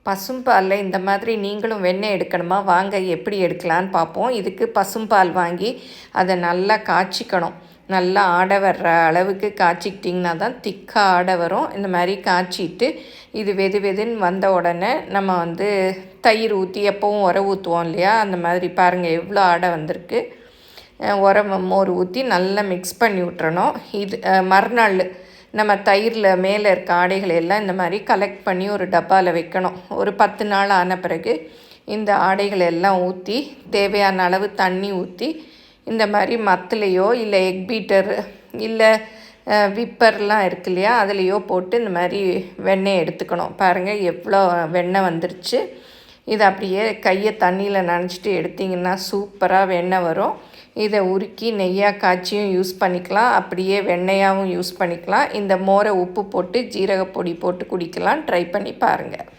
பசும்பாலில் இந்த மாதிரி நீங்களும் வெண்ணெய் எடுக்கணுமா? வாங்க எப்படி எடுக்கலான்னு பார்ப்போம். இதுக்கு பசும்பால் வாங்கி அதை நல்லா காய்ச்சிக்கணும். நல்லா ஆடை வர்ற அளவுக்கு காய்ச்சிக்கிட்டிங்கன்னா தான் திக்காக ஆடை வரும். இந்த மாதிரி காய்ச்சிட்டு இது வெது வெதுன்னு வந்த உடனே நம்ம தயிர் ஊற்றி எப்போவும் உர ஊற்றுவோம் இல்லையா, அந்த மாதிரி பாருங்கள் எவ்வளோ ஆடை வந்திருக்கு. மோர் ஊற்றி நல்லா மிக்ஸ் பண்ணி விட்டுறணும். இது மறுநாள் நம்ம தயிரில் மேலே இருக்க ஆடைகளை எல்லாம் இந்த மாதிரி கலெக்ட் பண்ணி ஒரு டப்பாவில் வைக்கணும். ஒரு 10 நாள் ஆன பிறகு இந்த ஆடைகளை எல்லாம் ஊற்றி தேவையான அளவு தண்ணி ஊற்றி இந்த மாதிரி மத்துலேயோ இல்லை எக் பீட்டர் இல்லை விப்பர்லாம் இருக்கு இல்லையா, அதுலேயோ போட்டு இந்த மாதிரி வெண்ணெய் எடுத்துக்கணும். பாருங்கள் எவ்வளோ வெண்ணெய் வந்துருச்சு. இதை அப்படியே கையை தண்ணியில் நனைச்சிட்டு எடுத்திங்கன்னா சூப்பராக வெண்ணெய் வரும். இதை உருக்கி நெய்யாக காய்ச்சியும் யூஸ் பண்ணிக்கலாம், அப்படியே வெண்ணெயாகவும் யூஸ் பண்ணிக்கலாம். இந்த மோரை உப்பு போட்டு ஜீரகப்பொடி போட்டு குடிக்கலாம். ட்ரை பண்ணி பாருங்கள்.